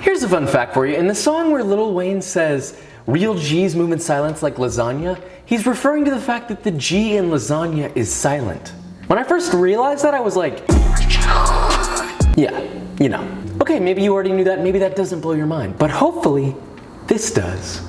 Here's a fun fact for you. In the song where Lil Wayne says, "Real G's move in silence like lasagna," he's referring to the fact that the G in lasagna is silent. When I first realized that, I was like, yeah, you know. Okay, maybe you already knew that, maybe that doesn't blow your mind, but hopefully this does.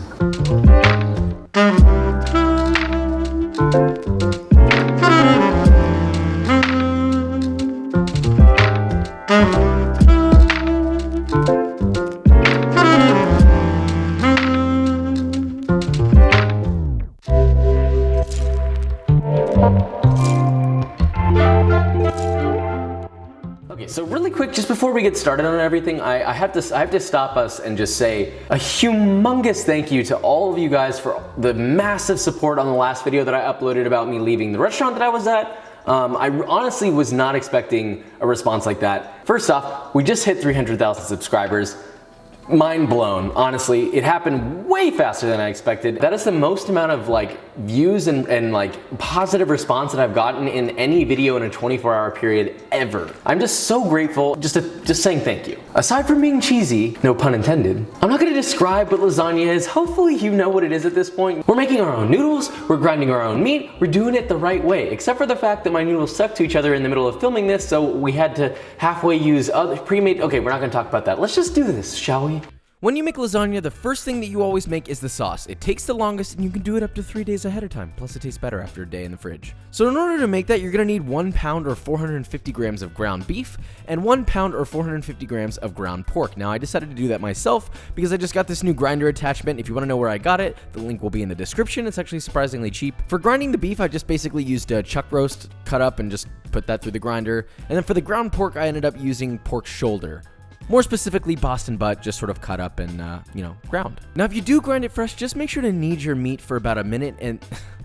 So really quick, just before we get started on everything, I have to stop us and just say a humongous thank you to all of you guys for the massive support on the last video that I uploaded about me leaving the restaurant that I was at. I honestly was not expecting a response like that. First off, we just hit 300,000 subscribers. Mind blown, honestly. It happened way faster than I expected. That is the most amount of like views and like positive response that I've gotten in any video in a 24-hour period ever. I'm just so grateful, just saying thank you. Aside from being cheesy, no pun intended, I'm not gonna describe what lasagna is. Hopefully you know what it is at this point. We're making our own noodles, we're grinding our own meat, we're doing it the right way, except for the fact that my noodles stuck to each other in the middle of filming this, so we had to halfway use other pre-made. Okay, we're not gonna talk about that. Let's just do this, shall we? When you make lasagna, the first thing that you always make is the sauce. It takes the longest and you can do it up to 3 days ahead of time. Plus it tastes better after a day in the fridge. So in order to make that, you're gonna need 1 pound or 450 grams of ground beef and 1 pound or 450 grams of ground pork. Now I decided to do that myself because I just got this new grinder attachment. If you wanna know where I got it, the link will be in the description. It's actually surprisingly cheap. For grinding the beef, I just basically used a chuck roast cut up and just put that through the grinder. And then for the ground pork, I ended up using pork shoulder. More specifically, Boston butt, just sort of cut up and, ground. Now, if you do grind it fresh, just make sure to knead your meat for about a minute and...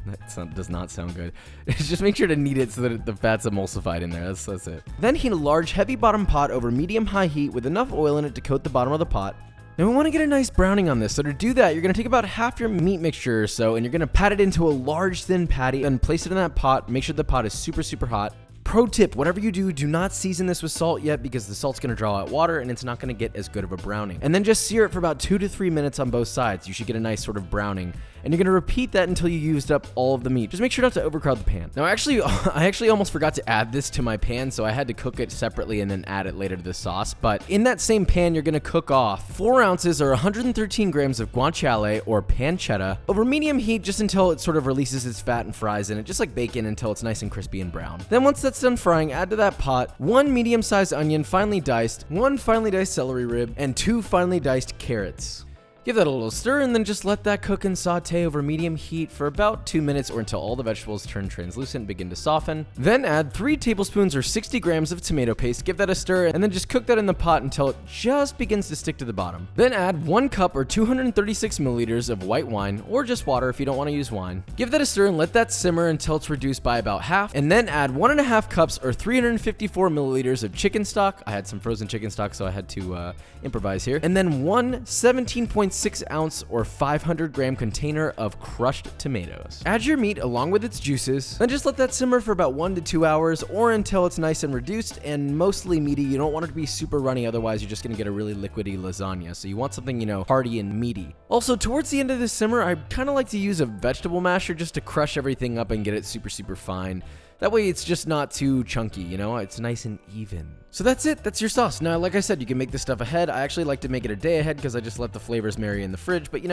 that does not sound good. Just make sure to knead it so that the fat's emulsified in there. That's it. Then heat a large, heavy bottom pot over medium-high heat with enough oil in it to coat the bottom of the pot. Now we want to get a nice browning on this, so to do that, you're going to take about half your meat mixture or so, and you're going to pat it into a large, thin patty, and place it in that pot. Make sure the pot is super, super hot. Pro tip, whatever you do not season this with salt yet because the salt's gonna draw out water and it's not gonna get as good of a browning. And then just sear it for about 2 to 3 minutes on both sides. You should get a nice sort of browning. And you're gonna repeat that until you used up all of the meat. Just make sure not to overcrowd the pan. Now I actually almost forgot to add this to my pan, so I had to cook it separately and then add it later to the sauce. But in that same pan, you're gonna cook off 4 ounces or 113 grams of guanciale or pancetta over medium heat just until it sort of releases its fat and fries in it, just like bacon, until it's nice and crispy and brown. Then once that's done frying, add to that pot 1 medium-sized onion finely diced, 1 finely diced celery rib, and 2 finely diced carrots. Give that a little stir and then just let that cook and saute over medium heat for about 2 minutes or until all the vegetables turn translucent and begin to soften. Then add 3 tablespoons or 60 grams of tomato paste, give that a stir, and then just cook that in the pot until it just begins to stick to the bottom. Then add 1 cup or 236 milliliters of white wine, or just water if you don't want to use wine. Give that a stir and let that simmer until it's reduced by about half, and then add 1.5 cups or 354 milliliters of chicken stock. I had some frozen chicken stock, so I had to improvise here. And then 1 17.6 ounce or 500 gram container of crushed tomatoes. Add your meat along with its juices, then just let that simmer for about 1 to 2 hours or until it's nice and reduced and mostly meaty. You don't want it to be super runny, otherwise you're just gonna get a really liquidy lasagna. So you want something, hearty and meaty. Also, towards the end of the simmer, I kind of like to use a vegetable masher just to crush everything up and get it super, super fine. That way it's just not too chunky, it's nice and even. So that's it, that's your sauce. Now, like I said, you can make this stuff ahead. I actually like to make it a day ahead because I just let the flavors marry in the fridge, but you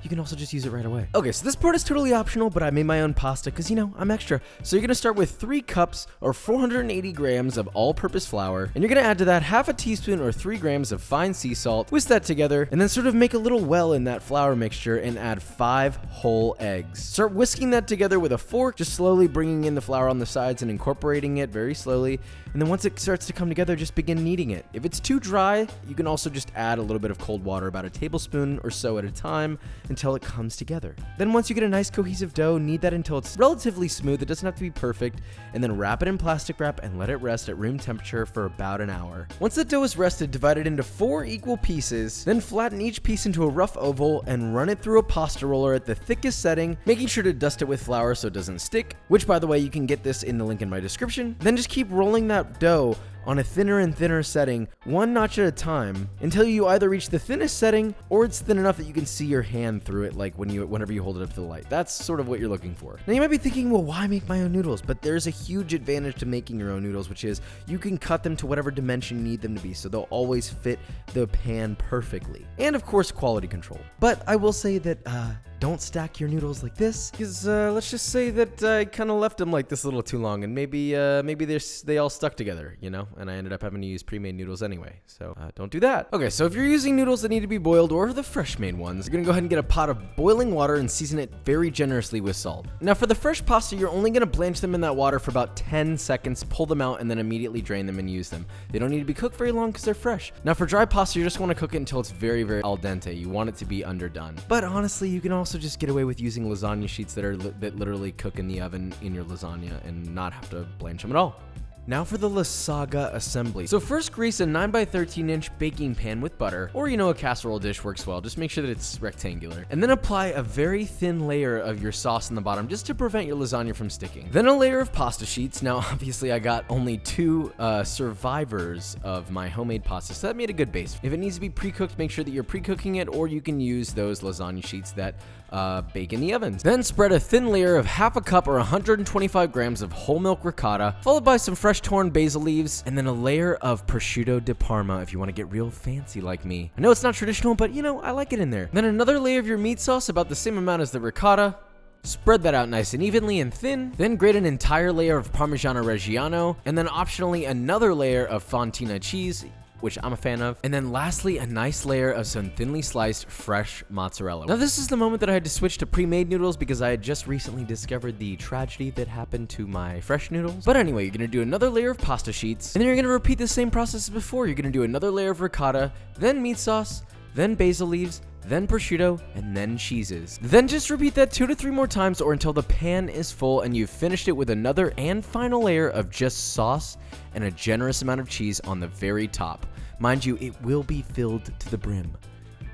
can also just use it right away. Okay, so this part is totally optional, but I made my own pasta because, I'm extra. So you're gonna start with 3 cups or 480 grams of all-purpose flour, and you're gonna add to that half a teaspoon or 3 grams of fine sea salt, whisk that together, and then sort of make a little well in that flour mixture and add 5 whole eggs. Start whisking that together with a fork, just slowly bringing in the flour on the sides and incorporating it very slowly, and then once it starts to come together, just begin kneading it. If it's too dry, you can also just add a little bit of cold water, about a tablespoon or so at a time, until it comes together. Then once you get a nice cohesive dough, knead that until it's relatively smooth. It doesn't have to be perfect, and then wrap it in plastic wrap and let it rest at room temperature for about an hour. Once the dough is rested, divide it into 4 equal pieces, then flatten each piece into a rough oval and run it through a pasta roller at the thickest setting, making sure to dust it with flour so it doesn't stick, which, by the way, you can get this in the link in my description. Then just keep rolling that dough on a thinner and thinner setting, one notch at a time, until you either reach the thinnest setting or it's thin enough that you can see your hand through it, like whenever you hold it up to the light. That's sort of what you're looking for. Now you might be thinking, well, why make my own noodles? But there's a huge advantage to making your own noodles, which is you can cut them to whatever dimension you need them to be, so they'll always fit the pan perfectly. And of course, quality control. But I will say that don't stack your noodles like this, because let's just say that I kind of left them like this a little too long, and maybe they all stuck together, you know, and I ended up having to use pre-made noodles anyway, so don't do that. Okay, so if you're using noodles that need to be boiled or the fresh made ones, you're gonna go ahead and get a pot of boiling water and season it very generously with salt. Now for the fresh pasta, you're only gonna blanch them in that water for about 10 seconds, pull them out, and then immediately drain them and use them. They don't need to be cooked very long because they're fresh. Now for dry pasta, you just want to cook it until it's very, very al dente. You want it to be underdone. But honestly, you can also just get away with using lasagna sheets that literally cook in the oven in your lasagna and not have to blanch them at all. Now for the Lasagna assembly. So first grease a 9x13-inch baking pan with butter, or a casserole dish works well. Just make sure that it's rectangular. And then apply a very thin layer of your sauce in the bottom just to prevent your lasagna from sticking. Then a layer of pasta sheets. Now obviously I got only 2 survivors of my homemade pasta, so that made a good base. If it needs to be pre-cooked, make sure that you're pre-cooking it, or you can use those lasagna sheets that bake in the ovens. Then spread a thin layer of half a cup or 125 grams of whole milk ricotta, followed by some fresh torn basil leaves, and then a layer of prosciutto di Parma if you want to get real fancy like me. I know it's not traditional, but I like it in there. Then another layer of your meat sauce, about the same amount as the ricotta. Spread that out nice and evenly and thin. Then grate an entire layer of Parmigiano Reggiano, and then optionally another layer of Fontina cheese, which I'm a fan of. And then lastly, a nice layer of some thinly sliced fresh mozzarella. Now this is the moment that I had to switch to pre-made noodles because I had just recently discovered the tragedy that happened to my fresh noodles. But anyway, you're gonna do another layer of pasta sheets, and then you're gonna repeat the same process as before. You're gonna do another layer of ricotta, then meat sauce, then basil leaves, then prosciutto, and then cheeses. Then just repeat that 2 to 3 more times or until the pan is full and you've finished it with another and final layer of just sauce and a generous amount of cheese on the very top. Mind you, it will be filled to the brim.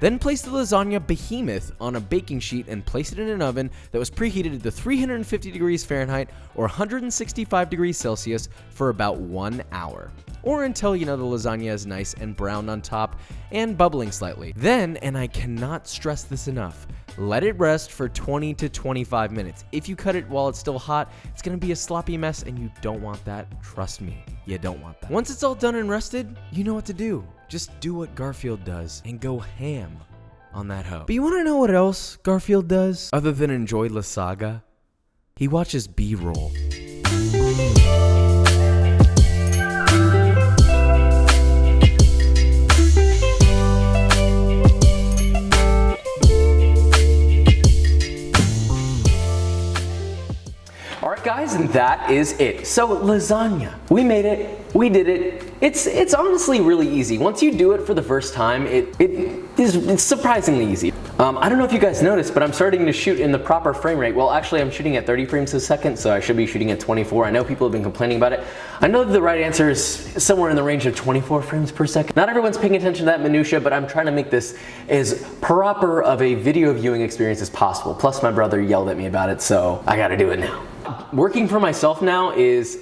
Then place the lasagna behemoth on a baking sheet and place it in an oven that was preheated to 350 degrees Fahrenheit or 165 degrees Celsius for about 1 hour. Or until the lasagna is nice and brown on top and bubbling slightly. Then, and I cannot stress this enough, let it rest for 20 to 25 minutes. If you cut it while it's still hot, it's gonna be a sloppy mess and you don't want that. Trust me, you don't want that. Once it's all done and rested, you know what to do. Just do what Garfield does and go ham on that hoe. But you wanna know what else Garfield does other than enjoy Lasagna? He watches B-roll. Alright guys, and that is it. So lasagna, we made it, we did it. It's honestly really easy. Once you do it for the first time, it's surprisingly easy. I don't know if you guys noticed, but I'm starting to shoot in the proper frame rate. Well, actually I'm shooting at 30 frames a second, so I should be shooting at 24. I know people have been complaining about it. I know that the right answer is somewhere in the range of 24 frames per second. Not everyone's paying attention to that minutia, but I'm trying to make this as proper of a video viewing experience as possible. Plus my brother yelled at me about it, so I gotta do it now. Working for myself now is,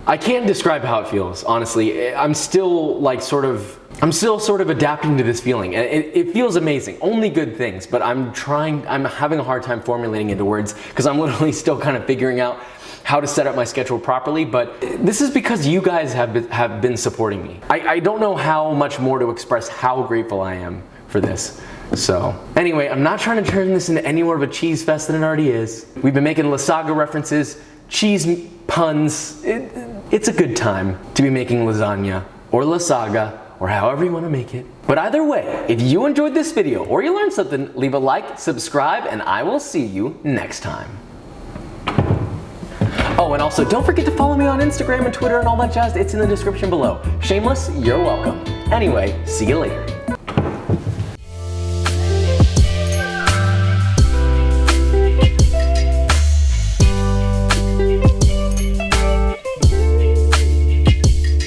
I can't describe how it feels, honestly. I'm still sort of adapting to this feeling. And it feels amazing, only good things, but I'm having a hard time formulating into words because I'm literally still kind of figuring out how to set up my schedule properly, but this is because you guys have been supporting me. I don't know how much more to express how grateful I am for this. So anyway, I'm not trying to turn this into any more of a cheese fest than it already is. We've been making Lasagna references, cheese puns. It's a good time to be making lasagna or Lasagna or however you want to make it. But either way, if you enjoyed this video or you learned something, leave a like, subscribe, and I will see you next time. Oh, and also don't forget to follow me on Instagram and Twitter and all that jazz. It's in the description below. Shameless, you're welcome. Anyway, see you later.